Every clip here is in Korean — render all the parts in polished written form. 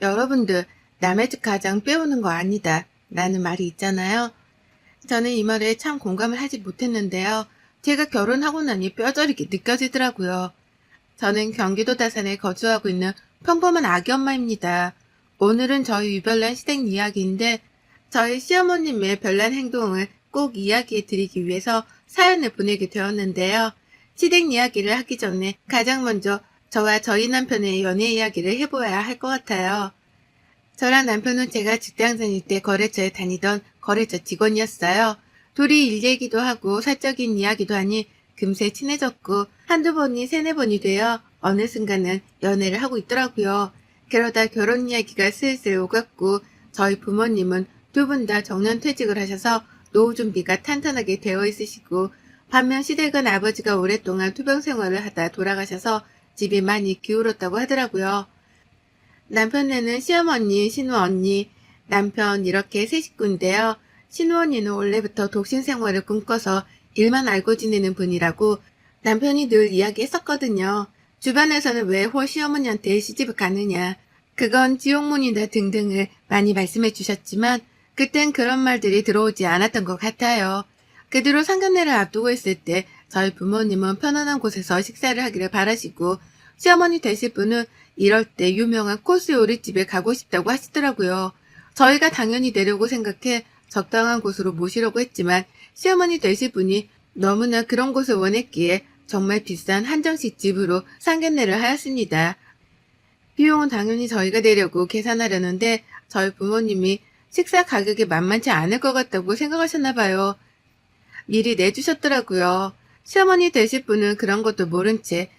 여러분들, 남의 집 가장 빼오는 거 아니다. 라는 말이 있잖아요. 저는 이 말에 참 공감을 하지 못했는데요. 제가 결혼하고 나니 뼈저리게 느껴지더라고요. 저는 경기도 다산에 거주하고 있는 평범한 아기 엄마입니다. 오늘은 저희 유별난 시댁 이야기인데 저희 시어머님의 별난 행동을 꼭 이야기해 드리기 위해서 사연을 보내게 되었는데요. 시댁 이야기를 하기 전에 가장 먼저 저와 저희 남편의 연애 이야기를 해보아야 할 것 같아요. 저랑 남편은 제가 직장 다닐 때 거래처에 다니던 거래처 직원이었어요. 둘이 일 얘기도 하고 사적인 이야기도 하니 금세 친해졌고 한두 번이 세네 번이 되어 어느 순간은 연애를 하고 있더라고요. 그러다 결혼 이야기가 슬슬 오갔고 저희 부모님은 두 분 다 정년퇴직을 하셔서 노후 준비가 탄탄하게 되어 있으시고 반면 시댁은 아버지가 오랫동안 투병 생활을 하다 돌아가셔서 집이 많이 기울었다고 하더라고요. 남편네는 시어머니, 신우언니, 남편 이렇게 세 식구인데요. 신우언니는 원래부터 독신 생활을 꿈꿔서 일만 알고 지내는 분이라고 남편이 늘 이야기했었거든요. 주변에서는 왜 홀 시어머니한테 시집을 가느냐, 그건 지옥문이다 등등을 많이 말씀해 주셨지만 그땐 그런 말들이 들어오지 않았던 것 같아요. 그 뒤로 상견례를 앞두고 있을 때 저희 부모님은 편안한 곳에서 식사를 하기를 바라시고 시어머니 되실 분은 이럴 때 유명한 코스 요리집에 가고 싶다고 하시더라고요. 저희가 당연히 내려고 생각해 적당한 곳으로 모시려고 했지만 시어머니 되실 분이 너무나 그런 곳을 원했기에 정말 비싼 한정식 집으로 상견례를 하였습니다. 비용은 당연히 저희가 내려고 계산하려는데 저희 부모님이 식사 가격이 만만치 않을 것 같다고 생각하셨나 봐요. 미리 내주셨더라고요. 시어머니 되실 분은 그런 것도 모른 채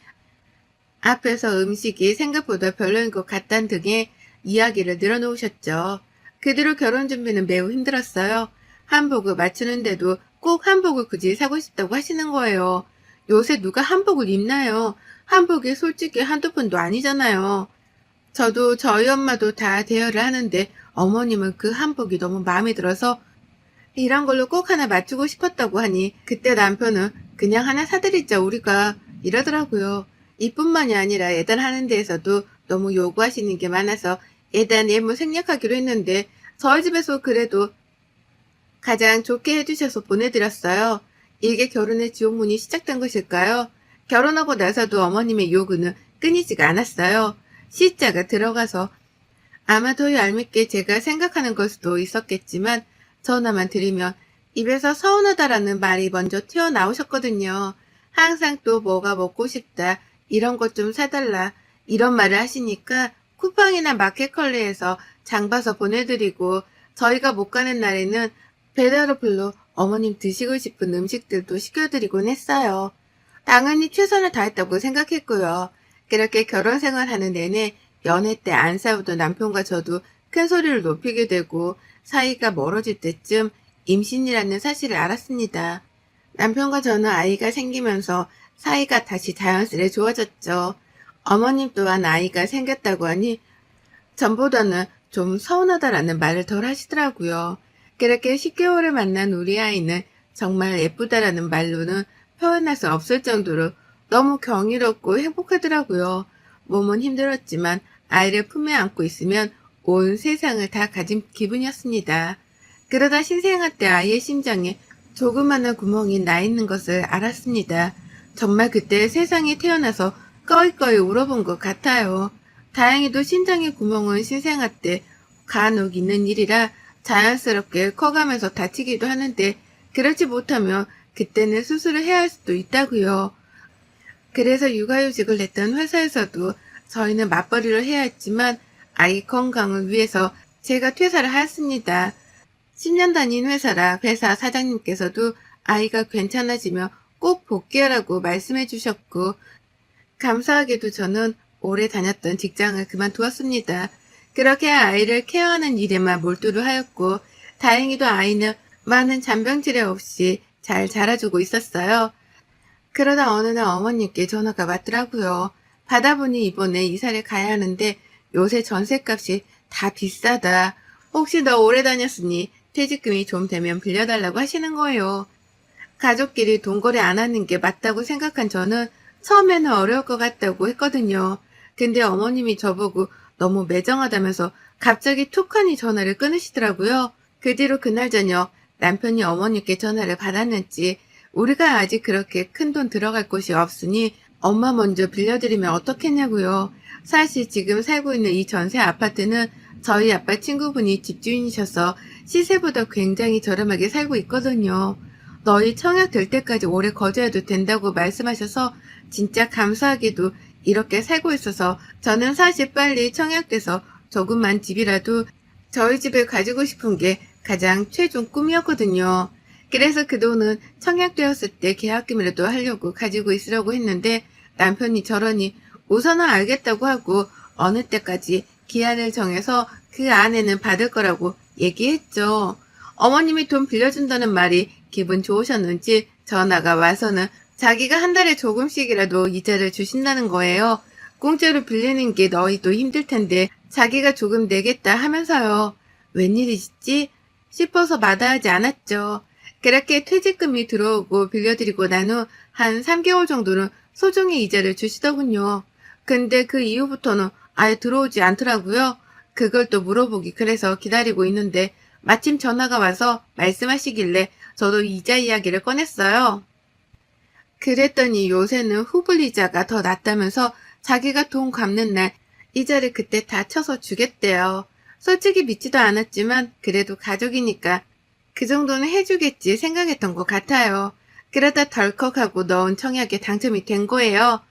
앞에서 음식이 생각보다 별로인 것 같다는 등의 이야기를 늘어놓으셨죠. 그 뒤로 결혼 준비는 매우 힘들었어요. 한복을 맞추는데도 꼭 한복을 굳이 사고 싶다고 하시는 거예요. 요새 누가 한복을 입나요? 한복이 솔직히 한두 푼도 아니잖아요. 저도 저희 엄마도 다 대여를 하는데 어머님은 그 한복이 너무 마음에 들어서 이런 걸로 꼭 하나 맞추고 싶었다고 하니 그때 남편은 그냥 하나 사드리자 우리가 이러더라고요. 이뿐만이 아니라 예단하는 데에서도 너무 요구하시는 게 많아서 예단 예물 생략하기로 했는데 저희 집에서 그래도 가장 좋게 해주셔서 보내드렸어요. 이게 결혼의 지옥문이 시작된 것일까요? 결혼하고 나서도 어머님의 요구는 끊이지가 않았어요. 시자가 들어가서 아마 더 얄밉게 제가 생각하는 걸 수도 있었겠지만 전화만 드리면 입에서 서운하다라는 말이 먼저 튀어나오셨거든요. 항상 또 뭐가 먹고 싶다, 이런 것 좀 사달라 이런 말을 하시니까 쿠팡이나 마켓컬리에서 장 봐서 보내드리고 저희가 못 가는 날에는 배달 어플로 어머님 드시고 싶은 음식들도 시켜드리곤 했어요. 당연히 최선을 다했다고 생각했고요. 그렇게 결혼 생활하는 내내 연애 때 안 싸우던 남편과 저도 큰 소리를 높이게 되고 사이가 멀어질 때쯤 임신이라는 사실을 알았습니다. 남편과 저는 아이가 생기면서 사이가 다시 자연스레 좋아졌죠. 어머님 또한 아이가 생겼다고 하니 전보다는 좀 서운하다라는 말을 덜 하시더라고요. 그렇게 10개월을 만난 우리 아이는 정말 예쁘다라는 말로는 표현할 수 없을 정도로 너무 경이롭고 행복하더라고요. 몸은 힘들었지만 아이를 품에 안고 있으면 온 세상을 다 가진 기분이었습니다. 그러다 신생아 때 아이의 심장에 조그마한 구멍이 나 있는 것을 알았습니다. 정말 그때 세상에 태어나서 꺼이꺼이 울어본 것 같아요. 다행히도 심장의 구멍은 신생아 때 간혹 있는 일이라 자연스럽게 커가면서 다치기도 하는데 그렇지 못하면 그때는 수술을 해야 할 수도 있다고요. 그래서 육아휴직을 냈던 회사에서도 저희는 맞벌이를 해야 했지만 아이 건강을 위해서 제가 퇴사를 하였습니다. 10년 다닌 회사라 회사 사장님께서도 아이가 괜찮아지면 꼭 복귀하라고 말씀해 주셨고 감사하게도 저는 오래 다녔던 직장을 그만두었습니다. 그렇게 아이를 케어하는 일에만 몰두를 하였고 다행히도 아이는 많은 잔병치레 없이 잘 자라주고 있었어요. 그러다 어느 날 어머님께 전화가 왔더라고요. 받아보니 이번에 이사를 가야 하는데 요새 전셋값이 다 비싸다. 혹시 너 오래 다녔으니 퇴직금이 좀 되면 빌려달라고 하시는 거예요. 가족끼리 돈거래 안 하는 게 맞다고 생각한 저는 처음에는 어려울 것 같다고 했거든요. 근데 어머님이 저보고 너무 매정하다면서 갑자기 툭하니 전화를 끊으시더라고요. 그 뒤로 그날 저녁 남편이 어머니께 전화를 받았는지 우리가 아직 그렇게 큰 돈 들어갈 곳이 없으니 엄마 먼저 빌려드리면 어떻겠냐고요. 사실 지금 살고 있는 이 전세 아파트는 저희 아빠 친구분이 집주인이셔서 시세보다 굉장히 저렴하게 살고 있거든요. 너희 청약 될 때까지 오래 거주해도 된다고 말씀하셔서 진짜 감사하게도 이렇게 살고 있어서 저는 사실 빨리 청약돼서 조금만 집이라도 저희 집을 가지고 싶은 게 가장 최종 꿈이었거든요. 그래서 그 돈은 청약되었을 때 계약금이라도 하려고 가지고 있으려고 했는데 남편이 저러니 우선은 알겠다고 하고 어느 때까지 기한을 정해서 그 안에는 받을 거라고 얘기했죠. 어머님이 돈 빌려준다는 말이 기분 좋으셨는지 전화가 와서는 자기가 한 달에 조금씩이라도 이자를 주신다는 거예요. 공짜로 빌리는 게 너희도 힘들 텐데 자기가 조금 내겠다 하면서요. 웬일이지? 싶어서 마다하지 않았죠. 그렇게 퇴직금이 들어오고 빌려드리고 난 후 한 3개월 정도는 소정의 이자를 주시더군요. 근데 그 이후부터는 아예 들어오지 않더라고요. 그걸 또 물어보기 그래서 기다리고 있는데 마침 전화가 와서 말씀하시길래 저도 이자 이야기를 꺼냈어요. 그랬더니 요새는 후불이자가 더 낫다면서 자기가 돈 갚는 날 이자를 그때 다 쳐서 주겠대요. 솔직히 믿지도 않았지만 그래도 가족이니까 그 정도는 해주겠지 생각했던 것 같아요. 그러다 덜컥하고 넣은 청약에 당첨이 된 거예요.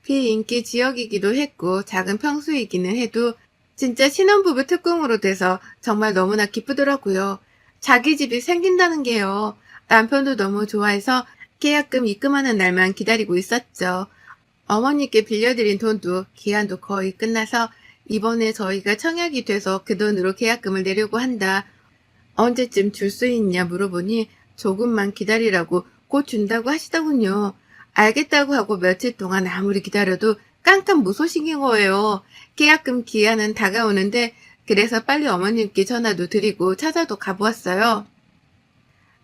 비인기 지역이기도 했고 작은 평수이기는 해도 진짜 신혼부부 특공으로 돼서 정말 너무나 기쁘더라고요. 자기 집이 생긴다는 게요. 남편도 너무 좋아해서 계약금 입금하는 날만 기다리고 있었죠. 어머니께 빌려드린 돈도 기한도 거의 끝나서 이번에 저희가 청약이 돼서 그 돈으로 계약금을 내려고 한다. 언제쯤 줄 수 있냐 물어보니 조금만 기다리라고 곧 준다고 하시더군요. 알겠다고 하고 며칠 동안 아무리 기다려도 깜깜무소식인 거예요. 계약금 기한은 다가오는데 그래서 빨리 어머님께 전화도 드리고 찾아도 가보았어요.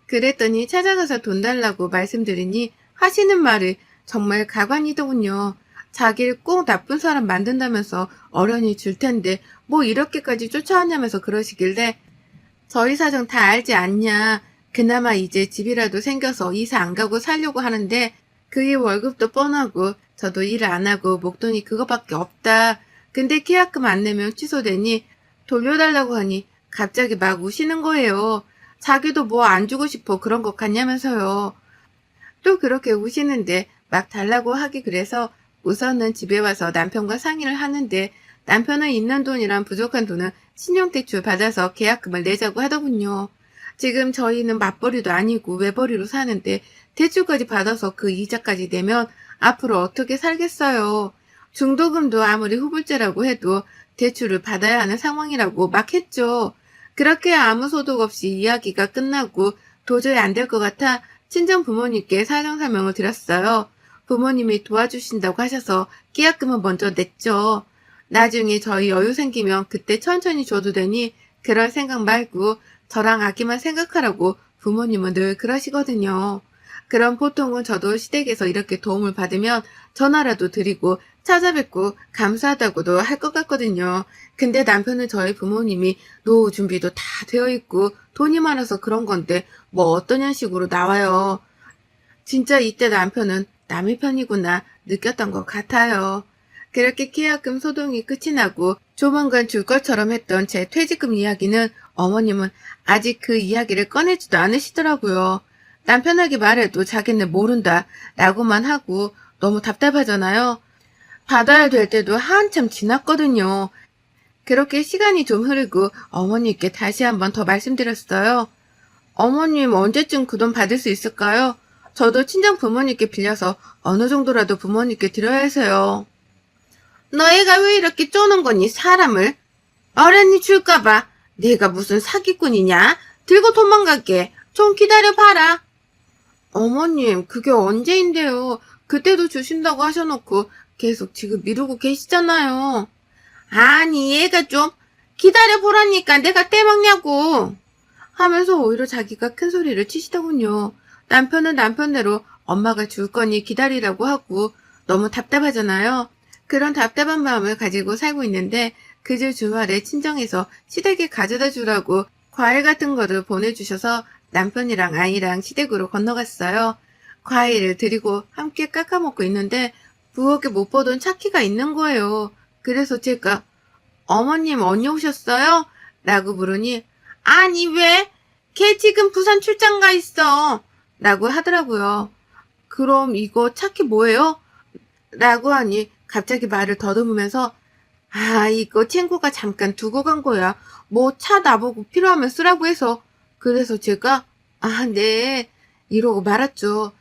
그랬더니 찾아가서 돈 달라고 말씀드리니 하시는 말이 정말 가관이더군요. 자기를 꼭 나쁜 사람 만든다면서 어련히 줄 텐데 뭐 이렇게까지 쫓아왔냐면서 그러시길래 저희 사정 다 알지 않냐. 그나마 이제 집이라도 생겨서 이사 안 가고 살려고 하는데 그의 월급도 뻔하고 저도 일을 안 하고 목돈이 그거밖에 없다. 근데 계약금 안 내면 취소되니 돌려달라고 하니 갑자기 막 우시는 거예요. 자기도 뭐 안 주고 싶어 그런 것 같냐면서요. 또 그렇게 우시는데 막 달라고 하기 그래서 우선은 집에 와서 남편과 상의를 하는데 남편은 있는 돈이랑 부족한 돈은 신용대출 받아서 계약금을 내자고 하더군요. 지금 저희는 맞벌이도 아니고 외벌이로 사는데 대출까지 받아서 그 이자까지 내면 앞으로 어떻게 살겠어요. 중도금도 아무리 후불제라고 해도 대출을 받아야 하는 상황이라고 막 했죠. 그렇게 아무 소득 없이 이야기가 끝나고 도저히 안 될 것 같아 친정 부모님께 사정 설명을 드렸어요. 부모님이 도와주신다고 하셔서 계약금은 먼저 냈죠. 나중에 저희 여유 생기면 그때 천천히 줘도 되니 그럴 생각 말고 저랑 아기만 생각하라고 부모님은 늘 그러시거든요. 그럼 보통은 저도 시댁에서 이렇게 도움을 받으면 전화라도 드리고 찾아뵙고 감사하다고도 할 것 같거든요. 근데 남편은 저희 부모님이 노후 준비도 다 되어 있고 돈이 많아서 그런 건데 뭐 어떠냐 식으로 나와요. 진짜 이때 남편은 남의 편이구나 느꼈던 것 같아요. 그렇게 계약금 소동이 끝이 나고 조만간 줄 것처럼 했던 제 퇴직금 이야기는 어머님은 아직 그 이야기를 꺼내지도 않으시더라고요. 남편에게 말해도 자기는 모른다 라고만 하고 너무 답답하잖아요. 받아야 될 때도 한참 지났거든요. 그렇게 시간이 좀 흐르고 어머니께 다시 한번 더 말씀드렸어요. 어머님 언제쯤 그 돈 받을 수 있을까요? 저도 친정 부모님께 빌려서 어느 정도라도 부모님께 드려야 해서요. 너희가 왜 이렇게 쪼는 거니 사람을? 어련히 줄까봐 내가 무슨 사기꾼이냐? 들고 도망갈게. 좀 기다려봐라. 어머님 그게 언제인데요. 그때도 주신다고 하셔놓고 계속 지금 미루고 계시잖아요. 아니 얘가 좀 기다려보라니까 내가 떼먹냐고 하면서 오히려 자기가 큰 소리를 치시더군요. 남편은 남편대로 엄마가 줄 거니 기다리라고 하고 너무 답답하잖아요. 그런 답답한 마음을 가지고 살고 있는데 그 주 주말에 친정에서 시댁에 가져다 주라고 과일 같은 거를 보내주셔서 남편이랑 아이랑 시댁으로 건너갔어요. 과일을 드리고 함께 깎아 먹고 있는데 부엌에 못 보던 차키가 있는 거예요. 그래서 제가 어머님 언니 오셨어요? 라고 물으니 아니 왜? 걔 지금 부산 출장 가 있어. 라고 하더라고요. 그럼 이거 차키 뭐예요? 라고 하니 갑자기 말을 더듬으면서 아 이거 친구가 잠깐 두고 간 거야. 뭐 차 나보고 필요하면 쓰라고 해서. 그래서 제가 아 네 이러고 말았죠.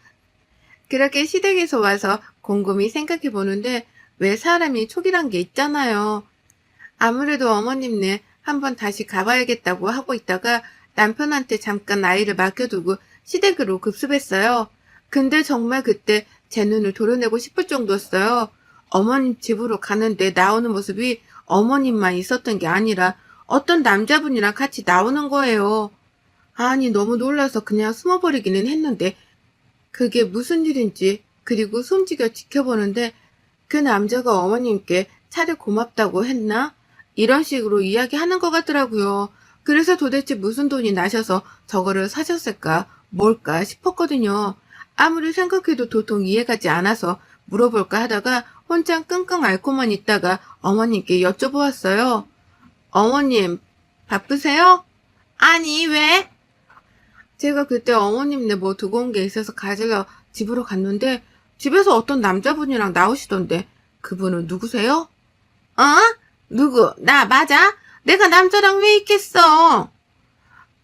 그렇게 시댁에서 와서 곰곰이 생각해 보는데 왜 사람이 촉이란 게 있잖아요. 아무래도 어머님네 한번 다시 가봐야겠다고 하고 있다가 남편한테 잠깐 아이를 맡겨두고 시댁으로 급습했어요. 근데 정말 그때 제 눈을 도려내고 싶을 정도였어요. 어머님 집으로 가는데 나오는 모습이 어머님만 있었던 게 아니라 어떤 남자분이랑 같이 나오는 거예요. 아니 너무 놀라서 그냥 숨어버리기는 했는데 그게 무슨 일인지 그리고 숨지겨 지켜보는데 그 남자가 어머님께 차를 고맙다고 했나? 이런 식으로 이야기하는 것 같더라고요. 그래서 도대체 무슨 돈이 나셔서 저거를 사셨을까? 뭘까 싶었거든요. 아무리 생각해도 도통 이해가지 않아서 물어볼까 하다가 혼자 끙끙 앓고만 있다가 어머님께 여쭤보았어요. 어머님, 바쁘세요? 아니, 왜? 제가 그때 어머님네 뭐 두고 온 게 있어서 가지러 집으로 갔는데 집에서 어떤 남자분이랑 나오시던데 그분은 누구세요? 어? 누구? 나 맞아? 내가 남자랑 왜 있겠어?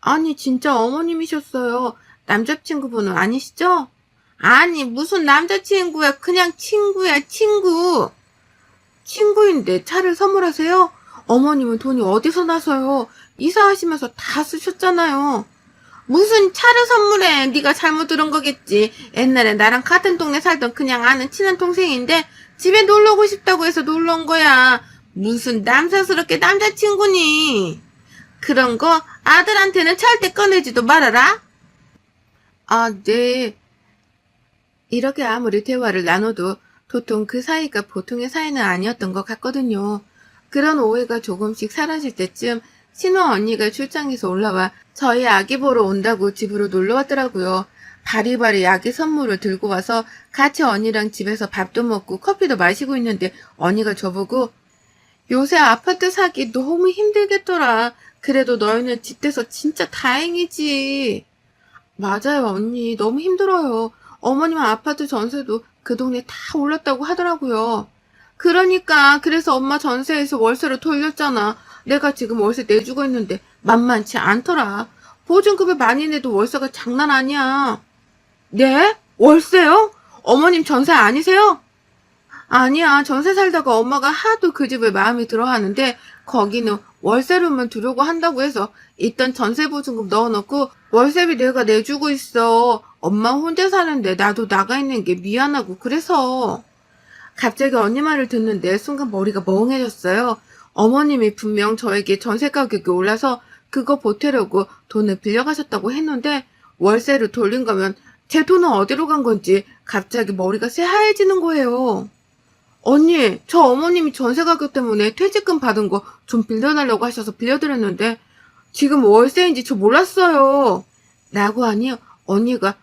아니 진짜 어머님이셨어요. 남자친구분은 아니시죠? 아니 무슨 남자친구야. 그냥 친구야 친구. 친구인데 차를 선물하세요? 어머님은 돈이 어디서 나서요? 이사하시면서 다 쓰셨잖아요. 무슨 차를 선물해. 네가 잘못 들은 거겠지. 옛날에 나랑 같은 동네 살던 그냥 아는 친한 동생인데 집에 놀러 오고 싶다고 해서 놀러 온 거야. 무슨 남사스럽게 남자친구니. 그런 거 아들한테는 절대 꺼내지도 말아라. 아, 네. 이렇게 아무리 대화를 나눠도 도통 그 사이가 보통의 사이는 아니었던 것 같거든요. 그런 오해가 조금씩 사라질 때쯤 신호 언니가 출장에서 올라와 저희 아기 보러 온다고 집으로 놀러 왔더라고요. 바리바리 아기 선물을 들고 와서 같이 언니랑 집에서 밥도 먹고 커피도 마시고 있는데 언니가 저보고 요새 아파트 사기 너무 힘들겠더라. 그래도 너희는 집 돼서 진짜 다행이지. 맞아요, 언니. 너무 힘들어요. 어머님 아파트 전세도 그 동네 다 올랐다고 하더라고요. 그러니까 그래서 엄마 전세에서 월세로 돌렸잖아. 내가 지금 월세 내주고 있는데 만만치 않더라. 보증금을 많이 내도 월세가 장난 아니야. 네? 월세요? 어머님 전세 아니세요? 아니야. 전세 살다가 엄마가 하도 그 집을 마음에 들어 하는데 거기는 월세로만 두려고 한다고 해서 일단 전세 보증금 넣어놓고 월세비 내가 내주고 있어. 엄마 혼자 사는데 나도 나가 있는 게 미안하고 그래서. 갑자기 언니 말을 듣는데 순간 머리가 멍해졌어요. 어머님이 분명 저에게 전세 가격이 올라서 그거 보태려고 돈을 빌려가셨다고 했는데 월세를 돌린 거면 제 돈은 어디로 간 건지 갑자기 머리가 새하얘지는 거예요. 언니, 저 어머님이 전세 가격 때문에 퇴직금 받은 거 좀 빌려달라고 하셔서 빌려드렸는데 지금 월세인지 저 몰랐어요. 라고 하니 언니가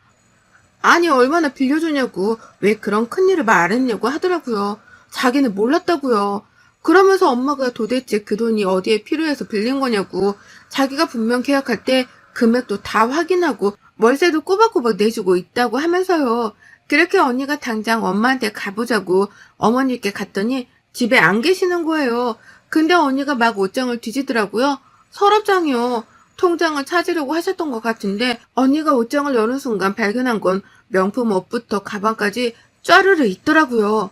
아니 얼마나 빌려주냐고 왜 그런 큰일을 말 안 했냐고 하더라고요. 자기는 몰랐다고요. 그러면서 엄마가 도대체 그 돈이 어디에 필요해서 빌린 거냐고 자기가 분명 계약할 때 금액도 다 확인하고 월세도 꼬박꼬박 내주고 있다고 하면서요. 그렇게 언니가 당장 엄마한테 가보자고 어머니께 갔더니 집에 안 계시는 거예요. 근데 언니가 막 옷장을 뒤지더라고요. 서랍장이요. 통장을 찾으려고 하셨던 것 같은데 언니가 옷장을 여는 순간 발견한 건 명품 옷부터 가방까지 쫘르르 있더라고요.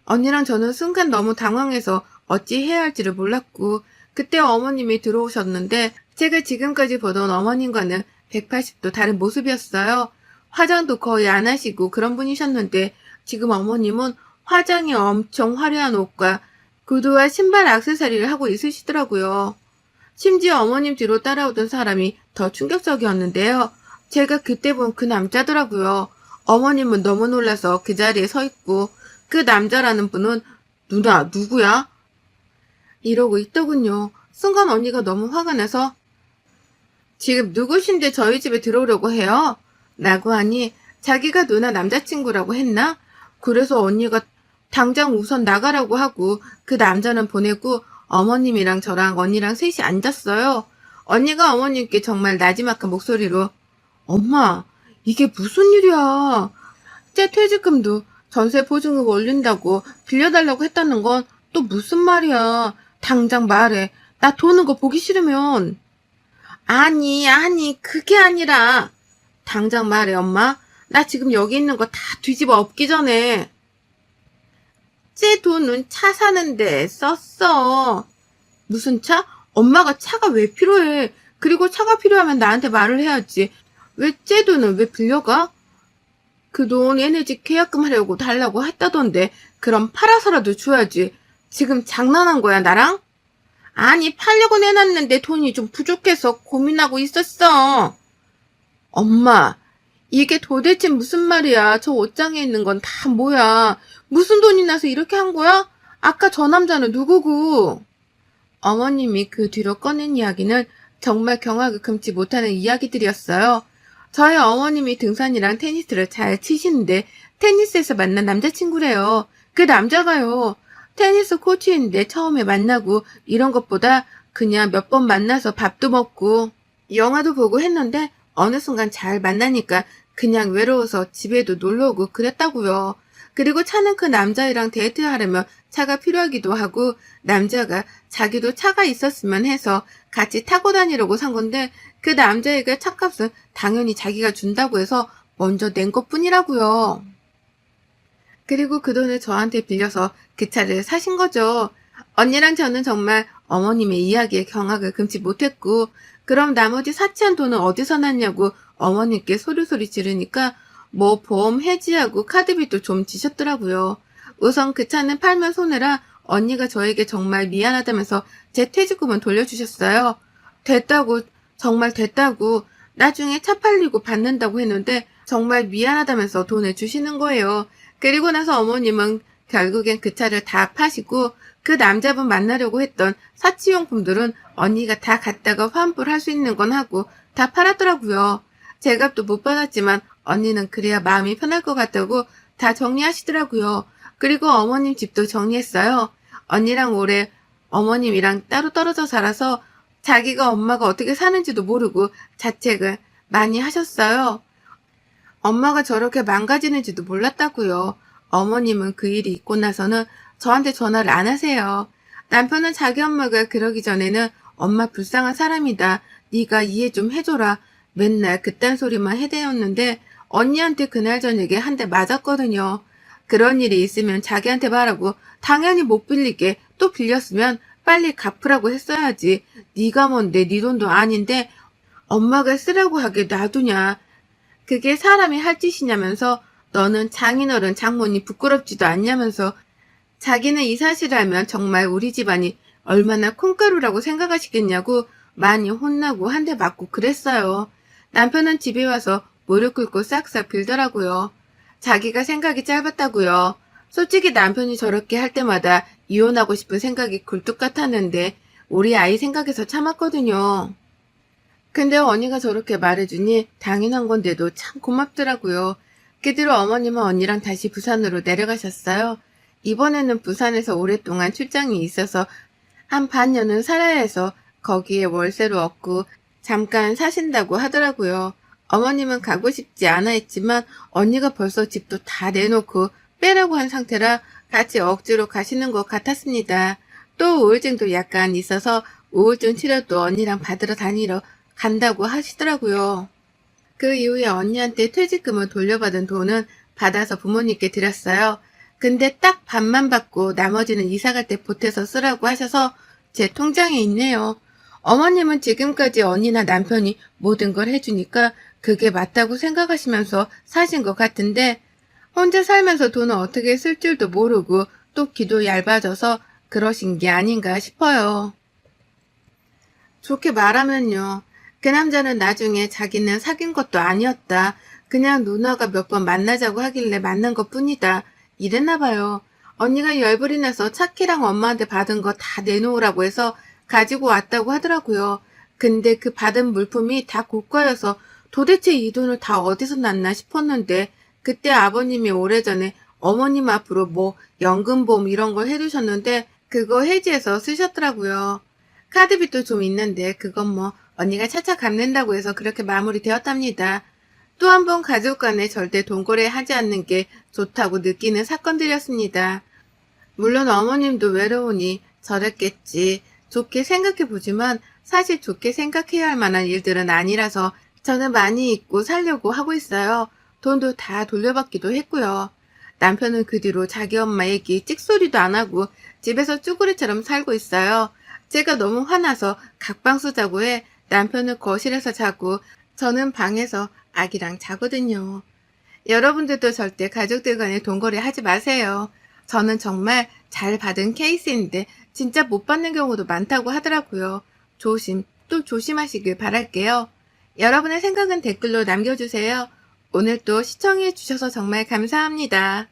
언니랑 저는 순간 너무 당황해서 어찌 해야 할지를 몰랐고 그때 어머님이 들어오셨는데 제가 지금까지 보던 어머님과는 180도 다른 모습이었어요. 화장도 거의 안 하시고 그런 분이셨는데 지금 어머님은 화장이 엄청 화려한 옷과 구두와 신발 액세서리를 하고 있으시더라고요. 심지어 어머님 뒤로 따라오던 사람이 더 충격적이었는데요. 제가 그때 본 그 남자더라고요. 어머님은 너무 놀라서 그 자리에 서 있고 그 남자라는 분은 누나, 누구야? 이러고 있더군요. 순간 언니가 너무 화가 나서 지금 누구신데 저희 집에 들어오려고 해요? 라고 하니 자기가 누나 남자친구라고 했나? 그래서 언니가 당장 우선 나가라고 하고 그 남자는 보내고 어머님이랑 저랑 언니랑 셋이 앉았어요. 언니가 어머님께 정말 나지막한 목소리로 엄마, 이게 무슨 일이야? 제 퇴직금도 전세 보증금 올린다고 빌려달라고 했다는 건 또 무슨 말이야? 당장 말해. 나 도는 거 보기 싫으면. 아니, 그게 아니라. 당장 말해, 엄마. 나 지금 여기 있는 거 다 뒤집어 엎기 전에. 제 돈은 차 사는데 썼어. 무슨 차? 엄마가 차가 왜 필요해? 그리고 차가 필요하면 나한테 말을 해야지. 왜 제 돈은 왜 빌려가? 그 돈 얘네 집 계약금 하려고 달라고 했다던데 그럼 팔아서라도 줘야지. 지금 장난한 거야 나랑? 아니 팔려고 내놨는데 돈이 좀 부족해서 고민하고 있었어. 엄마 이게 도대체 무슨 말이야. 저 옷장에 있는 건 다 뭐야. 무슨 돈이 나서 이렇게 한 거야? 아까 저 남자는 누구고? 어머님이 그 뒤로 꺼낸 이야기는 정말 경악을 금치 못하는 이야기들이었어요. 저희 어머님이 등산이랑 테니스를 잘 치시는데 테니스에서 만난 남자친구래요. 그 남자가요. 테니스 코치인데 처음에 만나고 이런 것보다 그냥 몇 번 만나서 밥도 먹고 영화도 보고 했는데 어느 순간 잘 만나니까 그냥 외로워서 집에도 놀러 오고 그랬다고요. 그리고 차는 그 남자애랑 데이트하려면 차가 필요하기도 하고 남자가 자기도 차가 있었으면 해서 같이 타고 다니려고 산 건데 그 남자애가 차값은 당연히 자기가 준다고 해서 먼저 낸 것뿐이라고요. 그리고 그 돈을 저한테 빌려서 그 차를 사신 거죠. 언니랑 저는 정말 어머님의 이야기에 경악을 금치 못했고 그럼 나머지 사치한 돈은 어디서 났냐고 어머님께 소리소리 지르니까 뭐 보험 해지하고 카드비도 좀 지셨더라고요. 우선 그 차는 팔면 손해라 언니가 저에게 정말 미안하다면서 제 퇴직금은 돌려주셨어요. 됐다고 정말 됐다고 나중에 차 팔리고 받는다고 했는데 정말 미안하다면서 돈을 주시는 거예요. 그리고 나서 어머님은 결국엔 그 차를 다 파시고 그 남자분 만나려고 했던 사치용품들은 언니가 다 갖다가 환불할 수 있는 건 하고 다 팔았더라고요. 제가 또 못 받았지만 언니는 그래야 마음이 편할 것 같다고 다 정리하시더라고요. 그리고 어머님 집도 정리했어요. 언니랑 올해 어머님이랑 따로 떨어져 살아서 자기가 엄마가 어떻게 사는지도 모르고 자책을 많이 하셨어요. 엄마가 저렇게 망가지는지도 몰랐다고요. 어머님은 그 일이 있고 나서는 저한테 전화를 안 하세요. 남편은 자기 엄마가 그러기 전에는 엄마 불쌍한 사람이다. 네가 이해 좀 해줘라. 맨날 그딴 소리만 해대었는데 언니한테 그날 저녁에 한 대 맞았거든요. 그런 일이 있으면 자기한테 말하고 당연히 못 빌리게 또 빌렸으면 빨리 갚으라고 했어야지. 네가 뭔데 네 돈도 아닌데 엄마가 쓰라고 하게 놔두냐. 그게 사람이 할 짓이냐면서 너는 장인어른 장모님 부끄럽지도 않냐면서 자기는 이 사실을 알면 정말 우리 집안이 얼마나 콩가루라고 생각하시겠냐고 많이 혼나고 한 대 맞고 그랬어요. 남편은 집에 와서 무릎 꿇고 싹싹 빌더라고요. 자기가 생각이 짧았다고요. 솔직히 남편이 저렇게 할 때마다 이혼하고 싶은 생각이 굴뚝 같았는데 우리 아이 생각해서 참았거든요. 근데 언니가 저렇게 말해주니 당연한 건데도 참 고맙더라고요. 그 뒤로 어머님은 언니랑 다시 부산으로 내려가셨어요. 이번에는 부산에서 오랫동안 출장이 있어서 한 반년은 살아야 해서 거기에 월세로 얻고 잠깐 사신다고 하더라고요. 어머님은 가고 싶지 않아 했지만 언니가 벌써 집도 다 내놓고 빼라고 한 상태라 같이 억지로 가시는 것 같았습니다. 또 우울증도 약간 있어서 우울증 치료도 언니랑 받으러 다니러 간다고 하시더라고요. 그 이후에 언니한테 퇴직금을 돌려받은 돈은 받아서 부모님께 드렸어요. 근데 딱 반만 받고 나머지는 이사갈 때 보태서 쓰라고 하셔서 제 통장에 있네요. 어머님은 지금까지 언니나 남편이 모든 걸 해주니까 그게 맞다고 생각하시면서 사신 것 같은데 혼자 살면서 돈을 어떻게 쓸 줄도 모르고 또 기도 얇아져서 그러신 게 아닌가 싶어요. 좋게 말하면요. 그 남자는 나중에 자기는 사귄 것도 아니었다. 그냥 누나가 몇 번 만나자고 하길래 만난 것 뿐이다. 이랬나 봐요. 언니가 열불이 나서 차키랑 엄마한테 받은 거 다 내놓으라고 해서 가지고 왔다고 하더라고요. 근데 그 받은 물품이 다 고가여서 도대체 이 돈을 다 어디서 났나 싶었는데 그때 아버님이 오래전에 어머님 앞으로 뭐 연금보험 이런 걸 해두셨는데 그거 해지해서 쓰셨더라고요. 카드빚도 좀 있는데 그건 뭐 언니가 차차 갚는다고 해서 그렇게 마무리되었답니다. 또 한 번 가족 간에 절대 돈거래 하지 않는 게 좋다고 느끼는 사건들이었습니다. 물론 어머님도 외로우니 저랬겠지. 좋게 생각해 보지만 사실 좋게 생각해야 할 만한 일들은 아니라서 저는 많이 잊고 살려고 하고 있어요. 돈도 다 돌려받기도 했고요. 남편은 그 뒤로 자기 엄마 얘기 찍소리도 안 하고 집에서 쭈구리처럼 살고 있어요. 제가 너무 화나서 각방수 자고 해 남편은 거실에서 자고 저는 방에서 아기랑 자거든요. 여러분들도 절대 가족들 간에 돈거래 하지 마세요. 저는 정말 잘 받은 케이스인데 진짜 못 받는 경우도 많다고 하더라고요. 조심, 또 조심하시길 바랄게요. 여러분의 생각은 댓글로 남겨주세요. 오늘 또 시청해 주셔서 정말 감사합니다.